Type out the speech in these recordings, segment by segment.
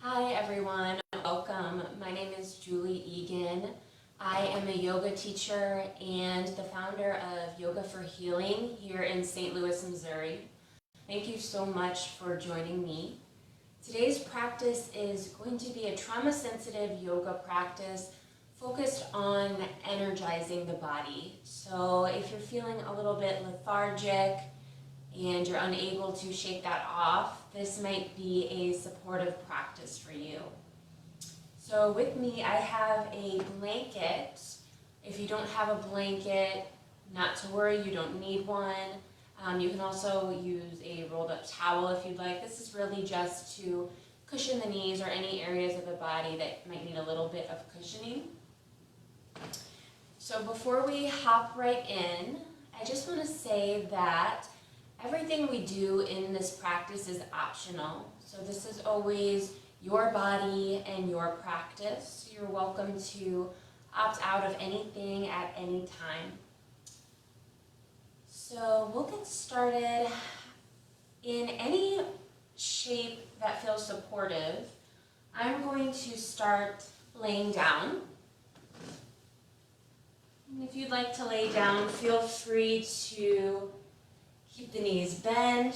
Hi everyone, welcome. My name is Julie Egan. I am a yoga teacher and the founder of Yoga for Healing here in St. Louis, Missouri. Thank you so much for joining me. Today's practice is going to be a trauma-sensitive yoga practice focused on energizing the body. So if you're feeling a little bit lethargic and you're unable to shake that off, this might be a supportive practice for you. So with me, I have a blanket. If you don't have a blanket, not to worry, you don't need one. You can also use a rolled up towel if you'd like. This is really just to cushion the knees or any areas of the body that might need a little bit of cushioning. So before we hop right in, I just want to say that everything we do in this practice is optional. So this is always your body and your practice. You're welcome to opt out of anything at any time. So we'll get started in any shape that feels supportive. I'm going to start laying down. And if you'd like to lay down, feel free to keep the knees bent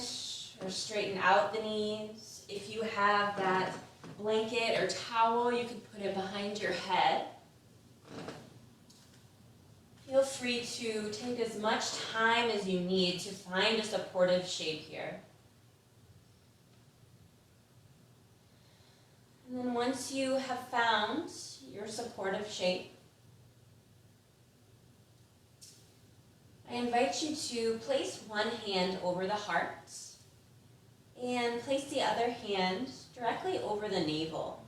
or straighten out the knees. If you have that blanket or towel, you can put it behind your head. Feel free to take as much time as you need to find a supportive shape here. And then once you have found your supportive shape, I invite you to place one hand over the heart and place the other hand directly over the navel.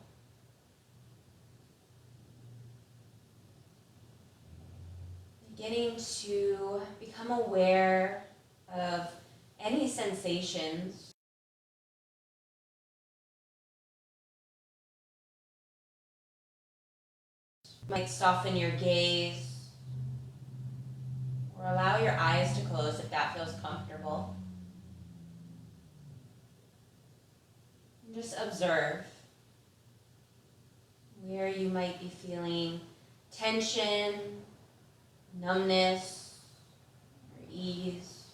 Beginning to become aware of any sensations. You might soften your gaze or allow your eyes to close if that feels comfortable. And just observe where you might be feeling tension, numbness, or ease.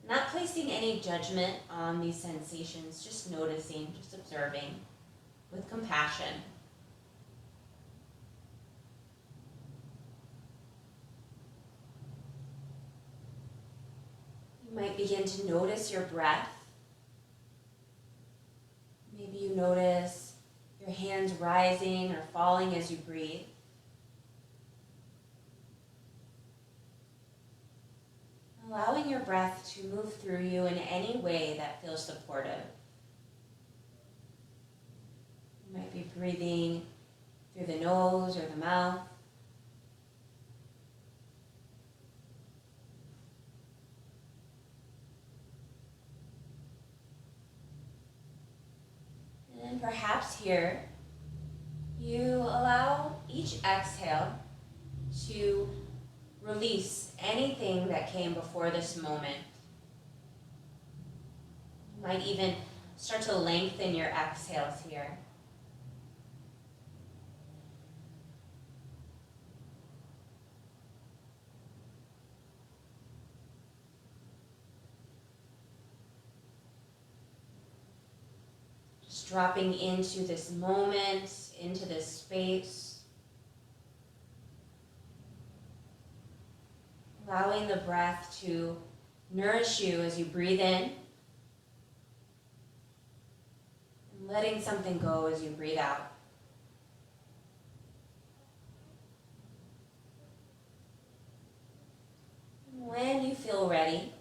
Not placing any judgment on these sensations, just noticing, just observing with compassion. You might begin to notice your breath. Maybe you notice your hands rising or falling as you breathe. Allowing your breath to move through you in any way that feels supportive. You might be breathing through the nose or the mouth. And perhaps here, you allow each exhale to release anything that came before this moment. You might even start to lengthen your exhales here. Just dropping into this moment, into this space. Allowing the breath to nourish you as you breathe in. And letting something go as you breathe out. And when you feel ready,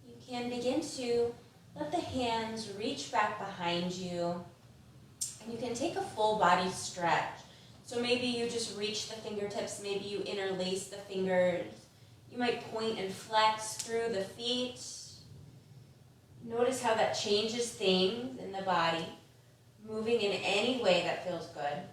you can begin to let the hands reach back behind you. And you can take a full body stretch. So maybe you just reach the fingertips, maybe you interlace the fingers. You might point and flex through the feet. Notice how that changes things in the body, moving in any way that feels good.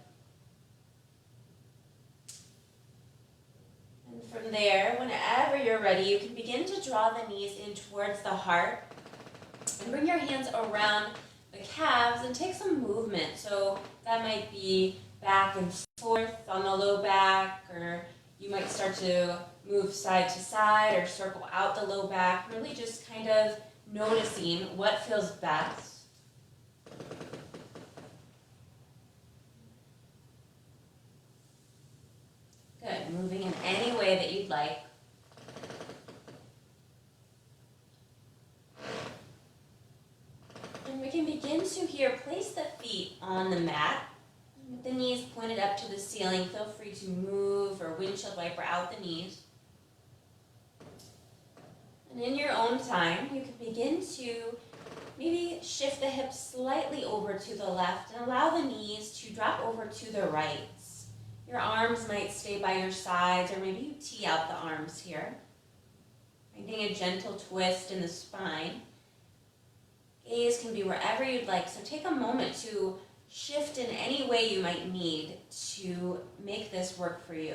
And from there, whenever you're ready, you can begin to draw the knees in towards the heart and bring your hands around the calves and take some movement. So that might be back and forth on the low back, or you might start to move side to side or circle out the low back, really just kind of noticing what feels best. Good, moving in any way that you'd like. And we can begin to here place the feet on the mat with the knees pointed up to the ceiling. Feel free to move or windshield wiper out the knees. And in your own time, you can begin to maybe shift the hips slightly over to the left and allow the knees to drop over to the right. Your arms might stay by your sides, or maybe you tee out the arms here. Finding a gentle twist in the spine. Gaze can be wherever you'd like, so take a moment to shift in any way you might need to make this work for you.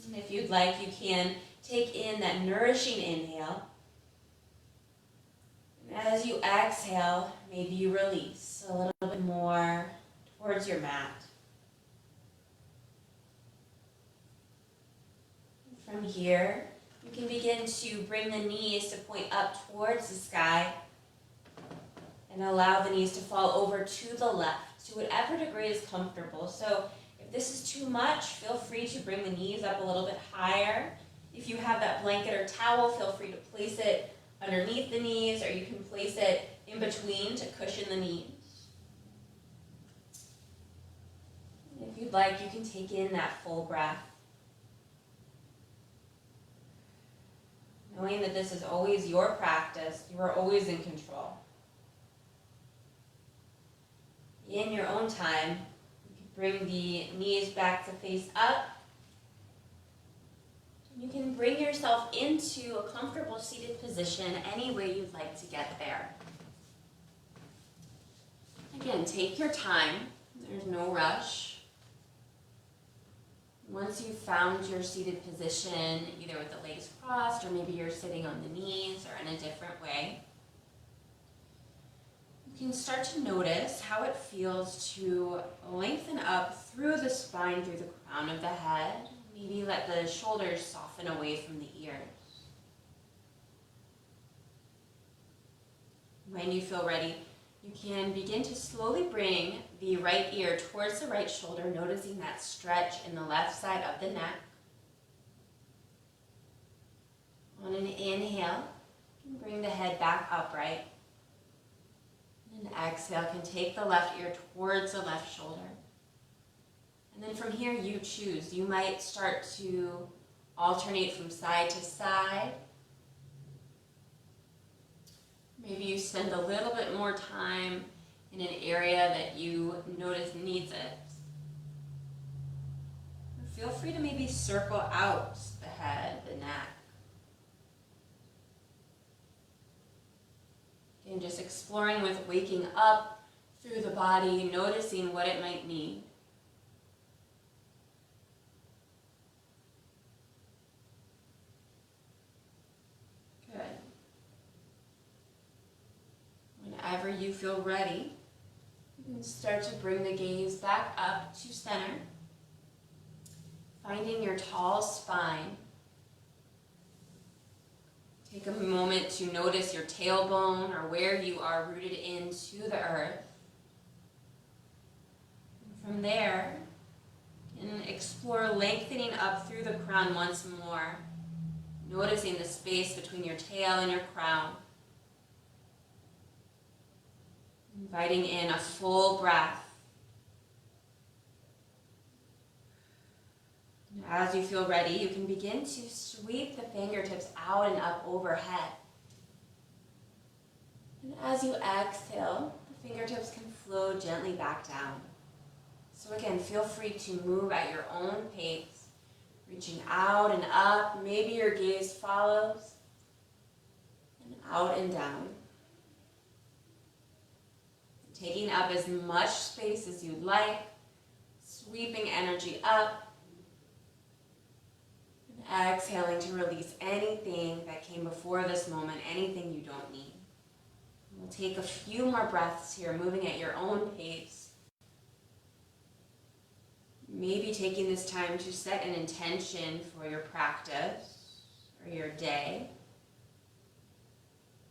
And if you'd like, you can take in that nourishing inhale. And as you exhale, maybe you release a little bit more towards your mat. From here, you can begin to bring the knees to point up towards the sky and allow the knees to fall over to the left to whatever degree is comfortable. So if this is too much, feel free to bring the knees up a little bit higher. If you have that blanket or towel, feel free to place it underneath the knees, or you can place it in between to cushion the knees. If you'd like, you can take in that full breath. Knowing that this is always your practice, you are always in control. In your own time, you can bring the knees back to face up. You can bring yourself into a comfortable seated position any way you'd like to get there. Again, take your time. There's no rush. Once you've found your seated position, either with the legs crossed or maybe you're sitting on the knees or in a different way, you can start to notice how it feels to lengthen up through the spine, through the crown of the head. Maybe let the shoulders soften away from the ears. When you feel ready, you can begin to slowly bring the right ear towards the right shoulder, noticing that stretch in the left side of the neck. On an inhale, you can bring the head back upright. And an exhale can take the left ear towards the left shoulder. And then from here, you choose. You might start to alternate from side to side. Maybe you spend a little bit more time in an area that you notice needs it. Feel free to maybe circle out the head, the neck. Again, just exploring with waking up through the body, noticing what it might need. Whenever you feel ready, you can start to bring the gaze back up to center, finding your tall spine. Take a moment to notice your tailbone or where you are rooted into the earth. And from there, you can explore lengthening up through the crown once more, noticing the space between your tail and your crown. Inviting in a full breath. And as you feel ready, you can begin to sweep the fingertips out and up overhead. And as you exhale, the fingertips can flow gently back down. So again, feel free to move at your own pace, reaching out and up. Maybe your gaze follows, and out and down. Taking up as much space as you'd like, sweeping energy up. And And exhaling to release anything that came before this moment, anything you don't need. We'll take a few more breaths here, moving at your own pace. Maybe taking this time to set an intention for your practice or your day.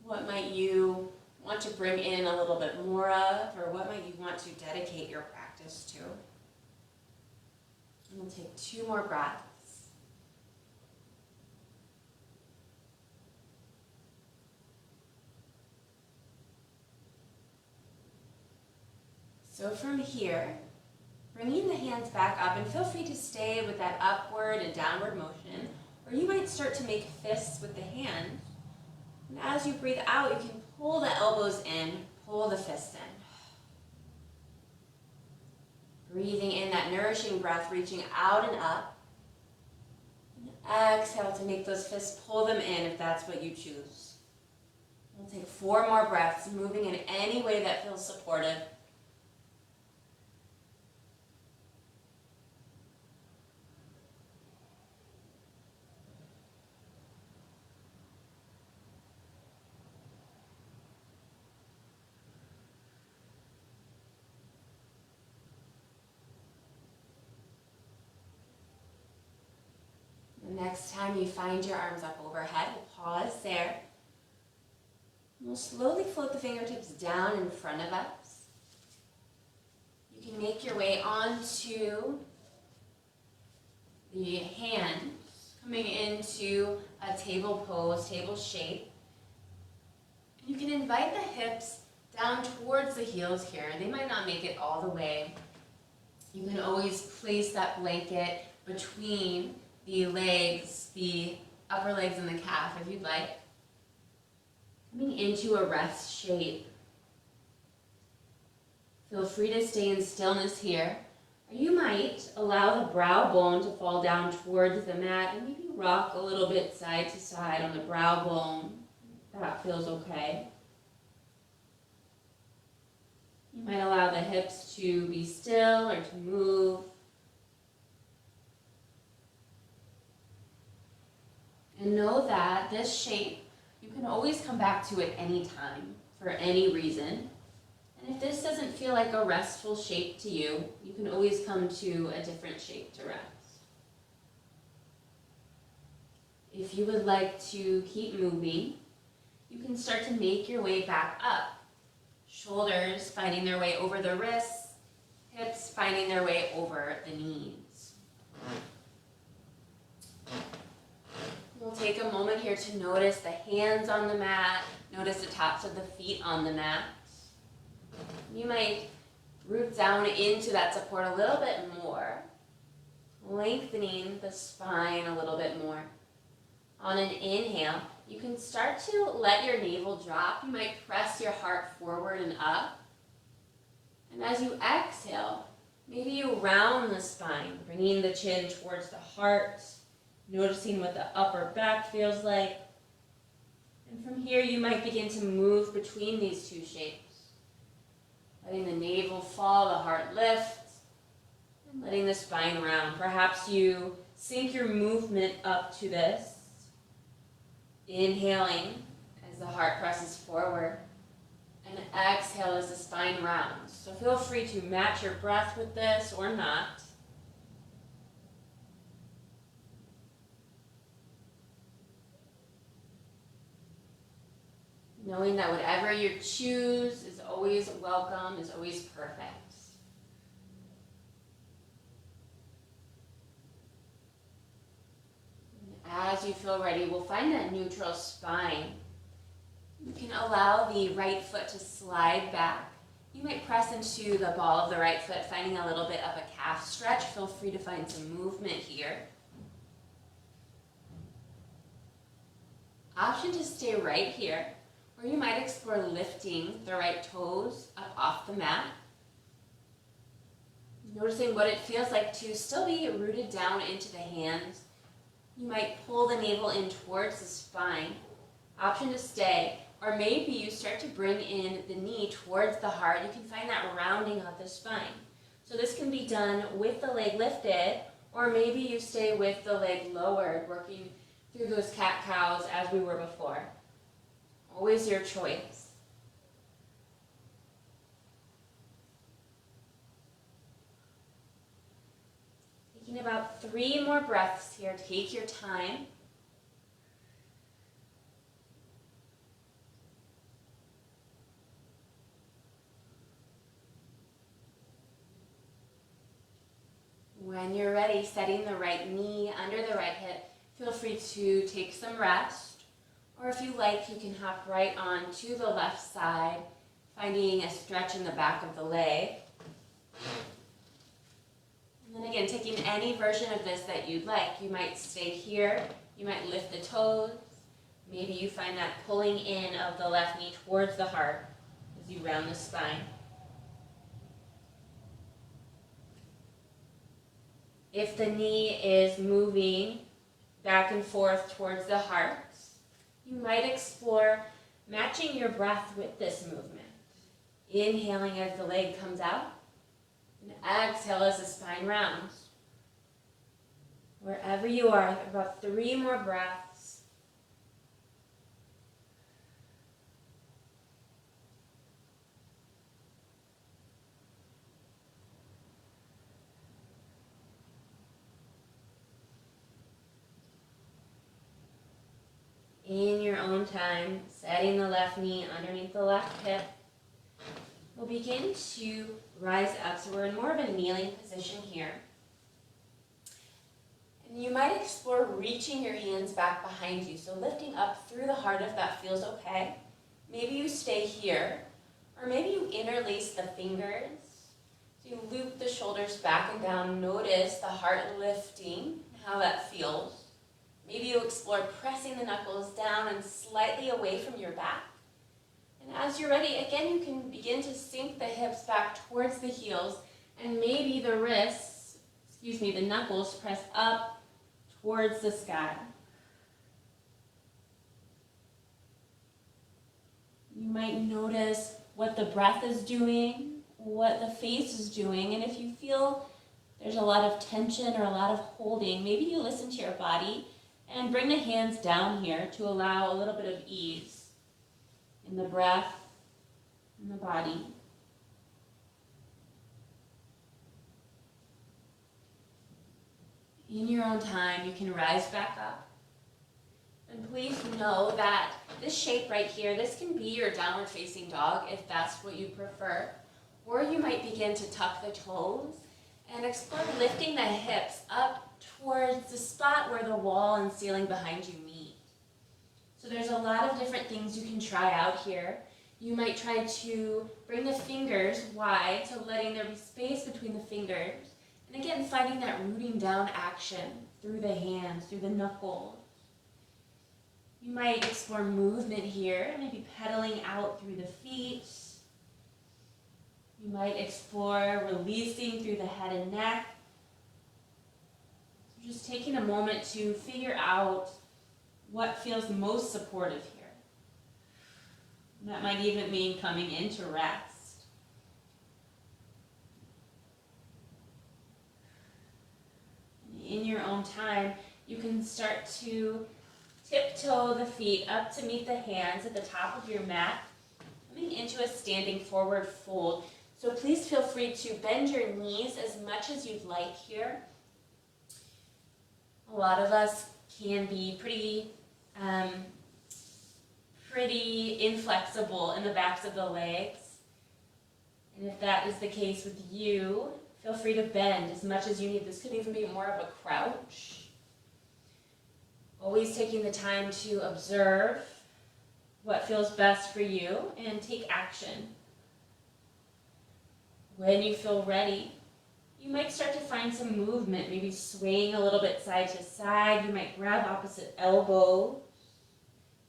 What might you want to bring in a little bit more of, or what might you want to dedicate your practice to? And we'll take 2 more breaths. So from here, bringing the hands back up, and feel free to stay with that upward and downward motion, or you might start to make fists with the hands. And as you breathe out, you can pull the elbows in, pull the fists in. Breathing in that nourishing breath, reaching out and up. And exhale to make those fists, pull them in if that's what you choose. We'll take 4 more breaths, moving in any way that feels supportive. Next time you find your arms up overhead, we'll pause there. We'll slowly float the fingertips down in front of us. You can make your way onto the hands, coming into a table pose, table shape. You can invite the hips down towards the heels here. They might not make it all the way. You can always place that blanket between the legs, the upper legs and the calf if you'd like. Coming into a rest shape. Feel free to stay in stillness here. Or you might allow the brow bone to fall down towards the mat and maybe rock a little bit side to side on the brow bone. That feels okay. You might allow the hips to be still or to move. And know that this shape, you can always come back to it any time, for any reason. And if this doesn't feel like a restful shape to you, you can always come to a different shape to rest. If you would like to keep moving, you can start to make your way back up. Shoulders finding their way over the wrists, hips finding their way over the knees. We'll take a moment here to notice the hands on the mat, notice the tops of the feet on the mat. You might root down into that support a little bit more, lengthening the spine a little bit more. On an inhale, you can start to let your navel drop. You might press your heart forward and up. And as you exhale, maybe you round the spine, bringing the chin towards the heart, noticing what the upper back feels like. And from here, you might begin to move between these 2 shapes. Letting the navel fall, the heart lift, and letting the spine round. Perhaps you sync your movement up to this. Inhaling as the heart presses forward. And exhale as the spine rounds. So feel free to match your breath with this or not. Knowing that whatever you choose is always welcome, is always perfect. And as you feel ready, we'll find that neutral spine. You can allow the right foot to slide back. You might press into the ball of the right foot, finding a little bit of a calf stretch. Feel free to find some movement here. Option to stay right here. Or you might explore lifting the right toes up off the mat. Noticing what it feels like to still be rooted down into the hands. You might pull the navel in towards the spine. Option to stay. Or maybe you start to bring in the knee towards the heart. You can find that rounding of the spine. So this can be done with the leg lifted, Or maybe you stay with the leg lowered, working through those cat-cows as we were before. Always your choice. Taking about 3 more breaths here. Take your time. When you're ready, setting the right knee under the right hip, feel free to take some rest. Or if you like, you can hop right on to the left side, finding a stretch in the back of the leg. And then again, taking any version of this that you'd like. You might stay here, you might lift the toes. Maybe you find that pulling in of the left knee towards the heart as you round the spine. If the knee is moving back and forth towards the heart, you might explore matching your breath with this movement. Inhaling as the leg comes out, and exhale as the spine rounds. Wherever you are, about 3 more breaths. In your own time, setting the left knee underneath the left hip. We'll begin to rise up, so we're in more of a kneeling position here. And you might explore reaching your hands back behind you, so lifting up through the heart if that feels okay. Maybe you stay here, or maybe you interlace the fingers. So you loop the shoulders back and down. Notice the heart lifting, how that feels. Maybe you explore pressing the knuckles down and slightly away from your back. And as you're ready, again, you can begin to sink the hips back towards the heels, and maybe the wrists, the knuckles press up towards the sky. You might notice what the breath is doing, what the face is doing, and if you feel there's a lot of tension or a lot of holding, maybe you listen to your body and bring the hands down here to allow a little bit of ease in the breath and the body. In your own time, you can rise back up. And please know that this shape right here, this can be your downward facing dog if that's what you prefer. Or you might begin to tuck the toes and explore lifting the hips up towards the spot where the wall and ceiling behind you meet. So there's a lot of different things you can try out here. You might try to bring the fingers wide, so letting there be space between the fingers. And again, finding that rooting down action through the hands, through the knuckles. You might explore movement here, maybe pedaling out through the feet. You might explore releasing through the head and neck. So just taking a moment to figure out what feels most supportive here. That might even mean coming into rest. In your own time, you can start to tiptoe the feet up to meet the hands at the top of your mat, coming into a standing forward fold. So please feel free to bend your knees as much as you'd like here. A lot of us can be pretty inflexible in the backs of the legs. And if that is the case with you, feel free to bend as much as you need. This could even be more of a crouch. Always taking the time to observe what feels best for you and take action. When you feel ready, you might start to find some movement, maybe swaying a little bit side to side. You might grab opposite elbows,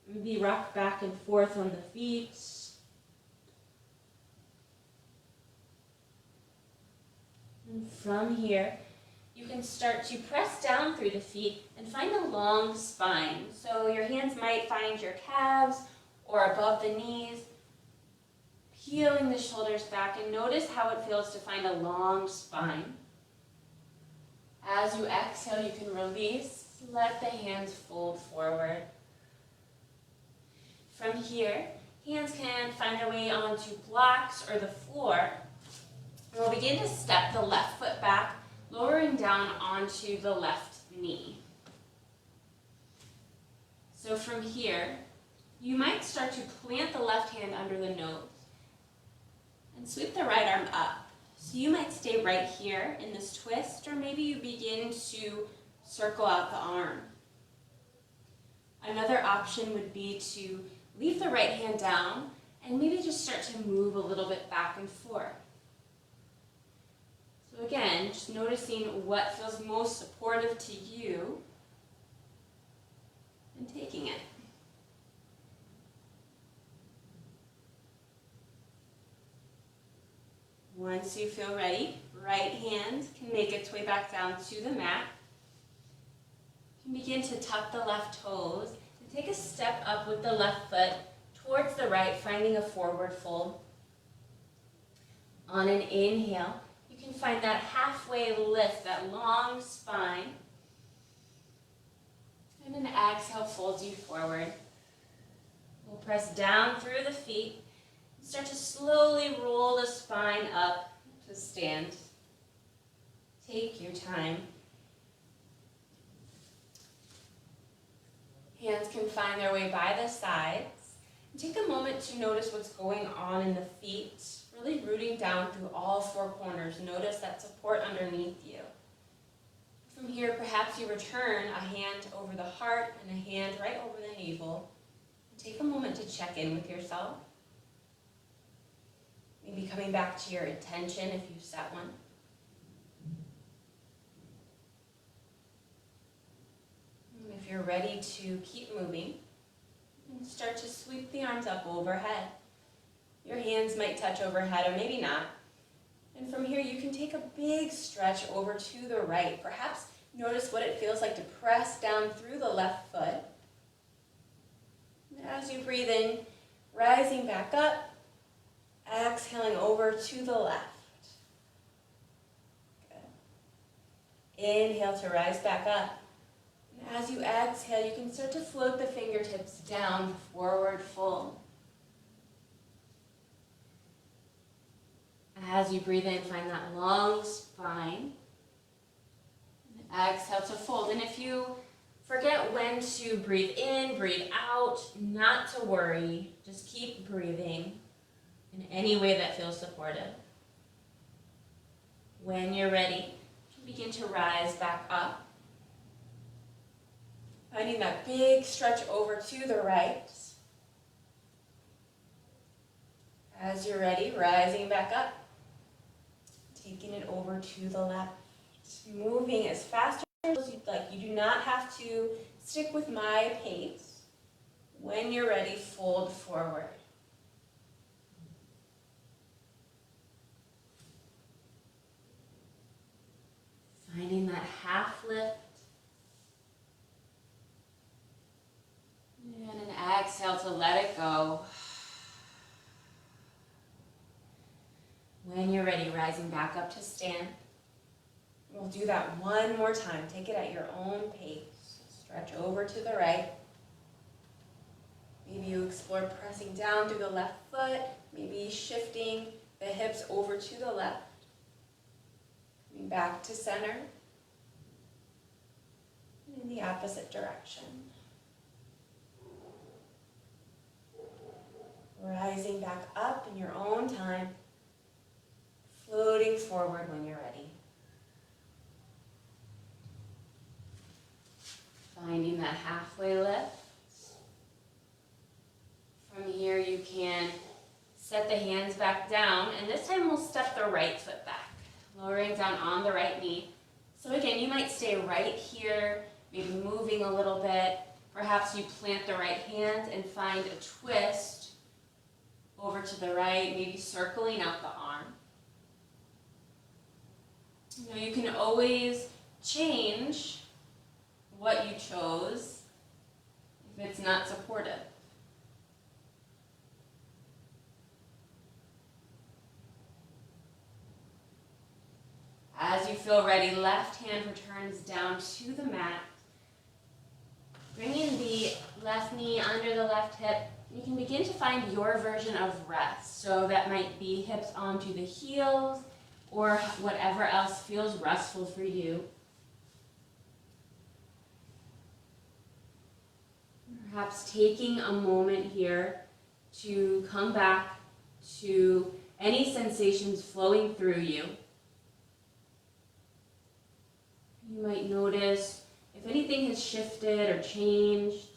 maybe rock back and forth on the feet. And from here, you can start to press down through the feet and find a long spine. So your hands might find your calves or above the knees, peeling the shoulders back, and notice how it feels to find a long spine. As you exhale, you can release. Let the hands fold forward. From here, hands can find their way onto blocks or the floor. We'll begin to step the left foot back, lowering down onto the left knee. So from here, you might start to plant the left hand under the nose and sweep the right arm up. So you might stay right here in this twist, or maybe you begin to circle out the arm. Another option would be to leave the right hand down and maybe just start to move a little bit back and forth. So again, just noticing what feels most supportive to you and taking it. Once you feel ready, right hand can make its way back down to the mat. You can begin to tuck the left toes and take a step up with the left foot towards the right, finding a forward fold. On an inhale, you can find that halfway lift, that long spine. And an exhale folds you forward. We'll press down through the feet. Start to slowly roll the spine up to stand. Take your time. Hands can find their way by the sides. And take a moment to notice what's going on in the feet, really rooting down through all four corners. Notice that support underneath you. From here, perhaps you return a hand over the heart and a hand right over the navel. And take a moment to check in with yourself. Maybe coming back to your intention if you set one. And if you're ready to keep moving, and start to sweep the arms up overhead. Your hands might touch overhead or maybe not. And from here you can take a big stretch over to the right. Perhaps notice what it feels like to press down through the left foot. And as you breathe in, rising back up, exhaling over to the left. Good. Inhale to rise back up. And as you exhale, you can start to float the fingertips down, forward fold. As you breathe in, find that long spine. And exhale to fold. And if you forget when to breathe in, breathe out, not to worry. Just keep breathing in any way that feels supportive. When you're ready, you begin to rise back up. Finding that big stretch over to the right. As you're ready, rising back up. Taking it over to the left. Moving as fast as you'd like. You do not have to stick with my pace. When you're ready, fold forward. Finding that half lift. And an exhale to let it go. When you're ready, rising back up to stand. We'll do that one more time. Take it at your own pace. Stretch over to the right. Maybe you explore pressing down through the left foot. Maybe shifting the hips over to the left. Coming back to center. And in the opposite direction. Rising back up in your own time. Floating forward when you're ready. Finding that halfway lift. From here you can set the hands back down, and this time we'll step the right foot back, lowering down on the right knee. So again, you might stay right here, maybe moving a little bit. Perhaps you plant the right hand and find a twist over to the right, maybe circling out the arm. You know, you can always change what you chose if it's not supportive. As you you feel ready, left hand returns down to the mat. Bringing the left knee under the left hip. You can begin to find your version of rest. So that might be hips onto the heels or whatever else feels restful for you. Perhaps taking a moment here to come back to any sensations flowing through you. You might notice if anything has shifted or changed.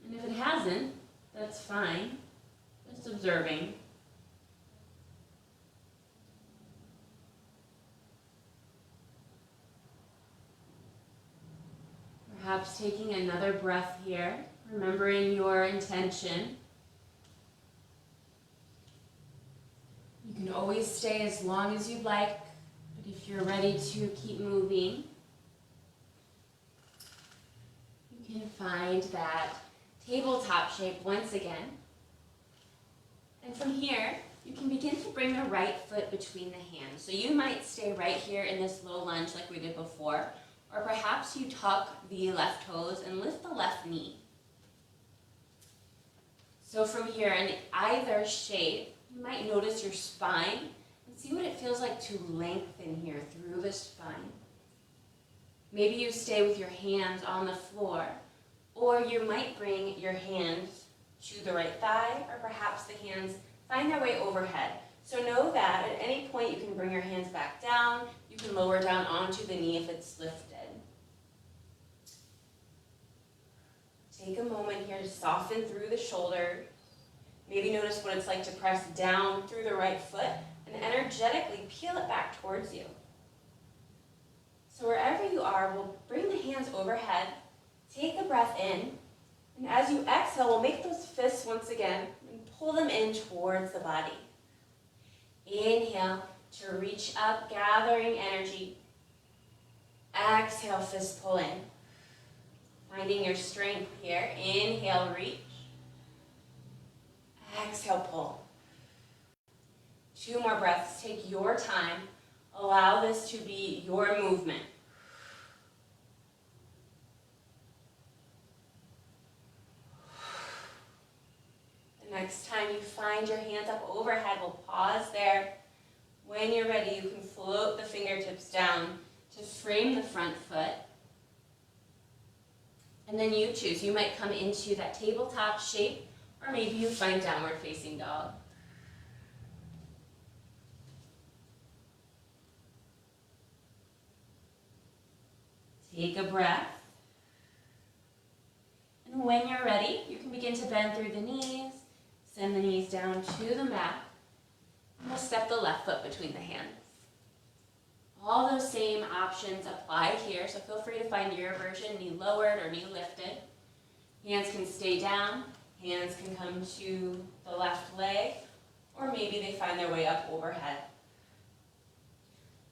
And if it hasn't, that's fine. Just observing. Perhaps taking another breath here, remembering your intention. You can always stay as long as you'd like, but if you're ready to keep moving, you can find that tabletop shape once again. And from here, you can begin to bring the right foot between the hands. So you might stay right here in this low lunge like we did before, or perhaps you tuck the left toes and lift the left knee. So from here, in either shape, you might notice your spine and see what it feels like to lengthen here through the spine. Maybe you stay with your hands on the floor, or you might bring your hands to the right thigh, or perhaps the hands find their way overhead. So know that at any point you can bring your hands back down, you can lower down onto the knee if it's lifted. Take a moment here to soften through the shoulders. Maybe notice what it's like to press down through the right foot and energetically peel it back towards you. So wherever you are, we'll bring the hands overhead, take a breath in, and as you exhale, we'll make those fists once again and pull them in towards the body. Inhale to reach up, gathering energy. Exhale, fist pull in. Finding your strength here. Inhale, reach. Exhale, pull. 2 more breaths. Take your time. Allow this to be your movement. The next time you find your hands up overhead, we'll pause there. When you're ready, you can float the fingertips down to frame the front foot. And then you choose. You might come into that tabletop shape, or maybe you find downward facing dog. Take a breath. And when you're ready, you can begin to bend through the knees, send the knees down to the mat, and we'll step the left foot between the hands. All those same options apply here, so feel free to find your version, knee lowered or knee lifted. Hands can stay down, hands can come to the left leg, or maybe they find their way up overhead.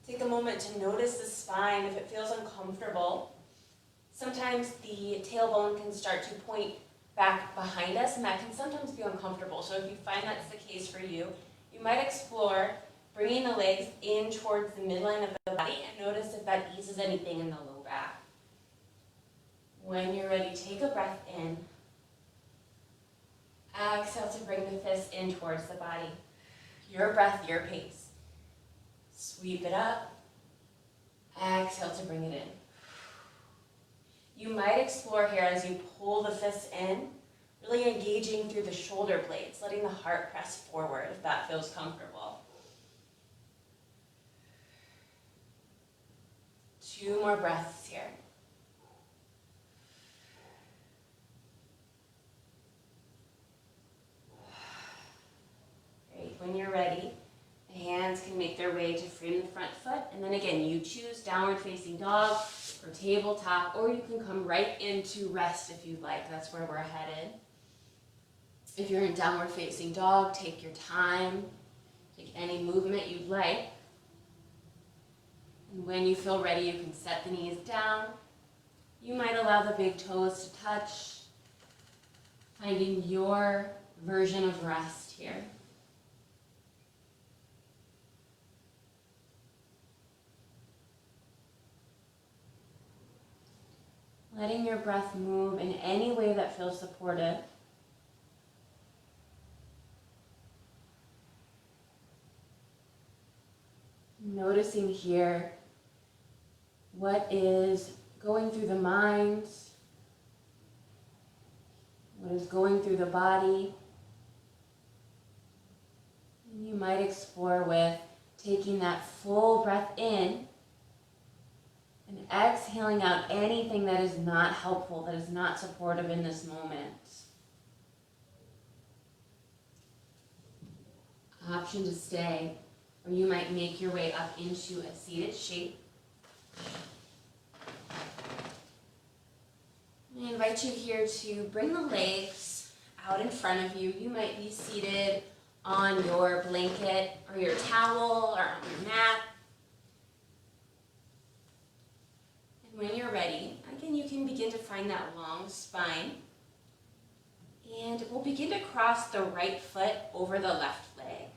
Take a moment to notice the spine if it feels uncomfortable. Sometimes the tailbone can start to point back behind us, and that can sometimes be uncomfortable. So if you find that's the case for you, you might explore bringing the legs in towards the midline of the body and notice if that eases anything in the low back. When you're ready, take a breath in. Exhale to bring the fists in towards the body. Your breath, your pace. Sweep it up. Exhale to bring it in. You might explore here as you pull the fists in, really engaging through the shoulder blades, letting the heart press forward if that feels comfortable. 2 more breaths here. Great. When you're ready, the hands can make their way to frame the front foot, and then again, you choose downward facing dog or tabletop, or you can come right into rest if you'd like. That's where we're headed. If you're in downward facing dog, take your time. Take any movement you'd like. And when you feel ready, you can set the knees down. You might allow the big toes to touch, finding your version of rest here. letting your breath move in any way that feels supportive. Noticing here what is going through the mind, what is going through the body. And you might explore with taking that full breath in and exhaling out anything that is not helpful, that is not supportive in this moment. Option to stay, or you might make your way up into a seated shape. I invite you here to bring the legs out in front of you. You might be seated on your blanket or your towel or on your mat. And when you're ready, again, you can begin to find that long spine. And we'll begin to cross the right foot over the left leg.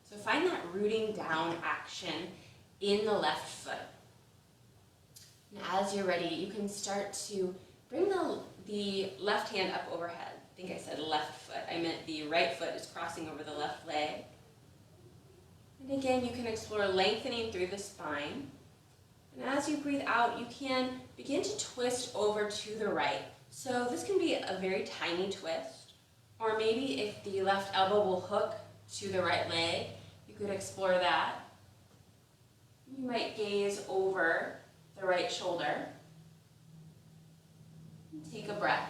So find that rooting down action in the left foot. And as you're ready, you can start to bring the left hand up overhead. I think I said left foot. I meant the right foot is crossing over the left leg. And again, you can explore lengthening through the spine. And as you breathe out, you can begin to twist over to the right. So this can be a very tiny twist, or maybe if the left elbow will hook to the right leg, you could explore that. You might gaze over the right shoulder. Take a breath.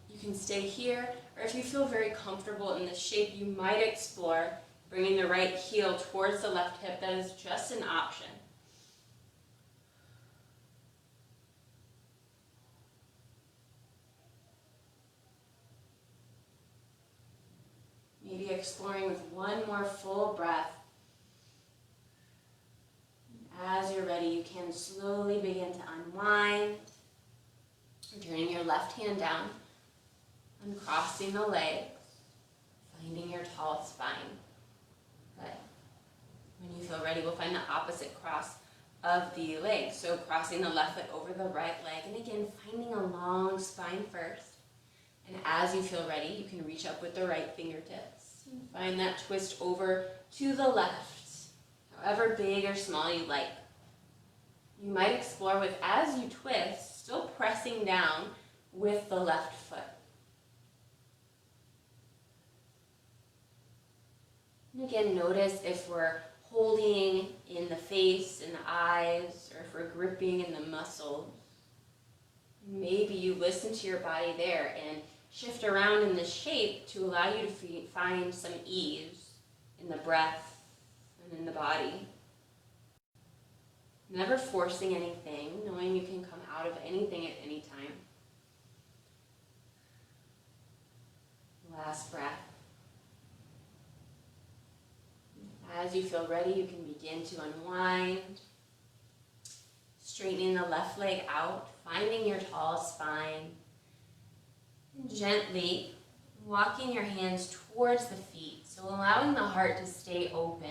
You can stay here, or if you feel very comfortable in this shape, you might explore bringing the right heel towards the left hip. That is just an option. Maybe exploring with one more full breath. As you're ready, you can slowly begin to unwind, turning your left hand down, uncrossing the legs, finding your tall spine. Good. When you feel ready, we'll find the opposite cross of the legs. So crossing the left foot over the right leg, and again, finding a long spine first. And as you feel ready, you can reach up with the right fingertips and find that twist over to the left, however big or small you like. You might explore with, as you twist, still pressing down with the left foot. And again, notice if we're holding in the face, in the eyes, or if we're gripping in the muscles. Maybe you listen to your body there and shift around in this shape to allow you to find some ease in the breath and in the body. Never forcing anything, knowing you can come out of anything at any time. Last breath. As you feel ready, you can begin to unwind, straightening the left leg out, finding your tall spine, and gently walking your hands towards the feet, so allowing the heart to stay open.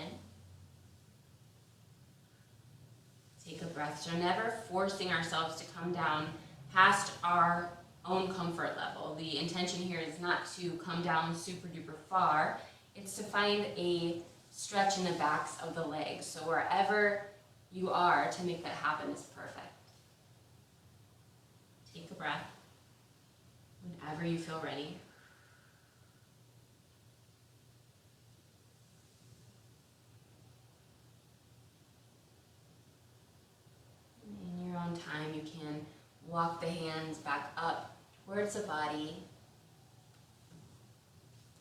Take a breath, so never forcing ourselves to come down past our own comfort level. The intention here is not to come down super duper far, it's to find a stretch in the backs of the legs. So wherever you are to make that happen is perfect. Take a breath whenever you feel ready. In your own time, you can walk the hands back up towards the body.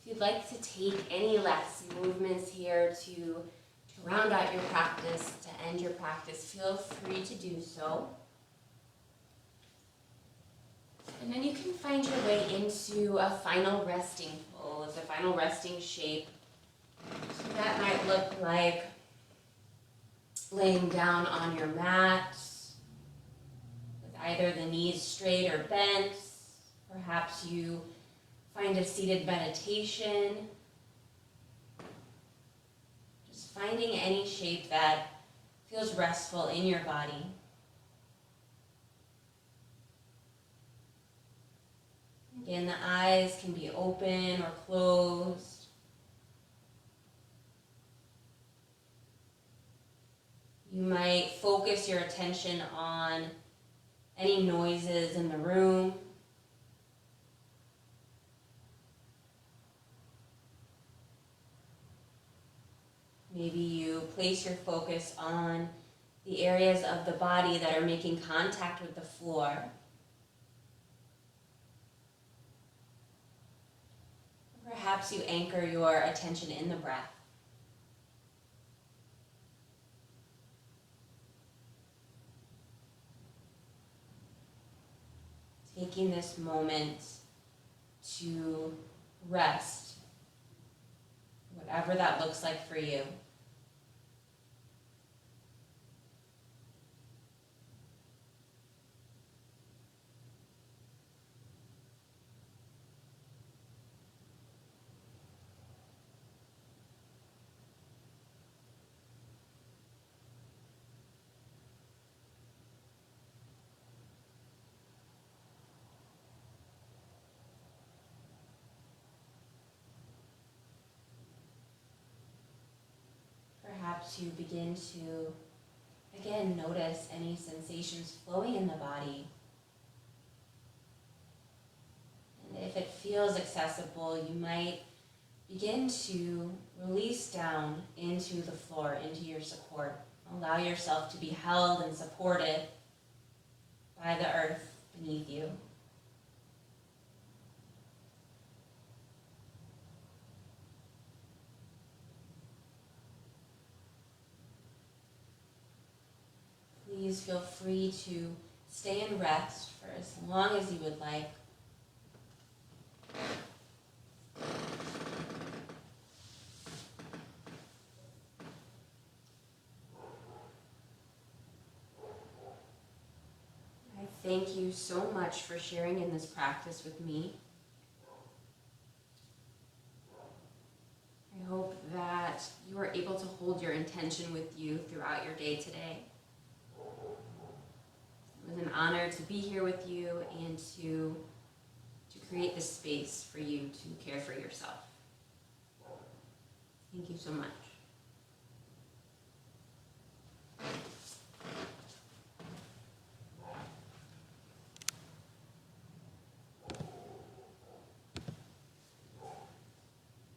If you'd like to take any last movements here to round out your practice, to end your practice, feel free to do so. And then you can find your way into a final resting pose, a final resting shape. So that might look like laying down on your mat with either the knees straight or bent. Perhaps you find a seated meditation. Just finding any shape that feels restful in your body. Again, the eyes can be open or closed. You might focus your attention on any noises in the room. Maybe you place your focus on the areas of the body that are making contact with the floor. Perhaps you anchor your attention in the breath. Taking this moment to rest, whatever that looks like for you. Perhaps you begin to, again, notice any sensations flowing in the body. And if it feels accessible, you might begin to release down into the floor, into your support. Allow yourself to be held and supported by the earth beneath you. Please feel free to stay in rest for as long as you would like. I thank you so much for sharing in this practice with me. I hope that you are able to hold your intention with you throughout your day today. It was an honor to be here with you and to create this space for you to care for yourself. Thank you so much.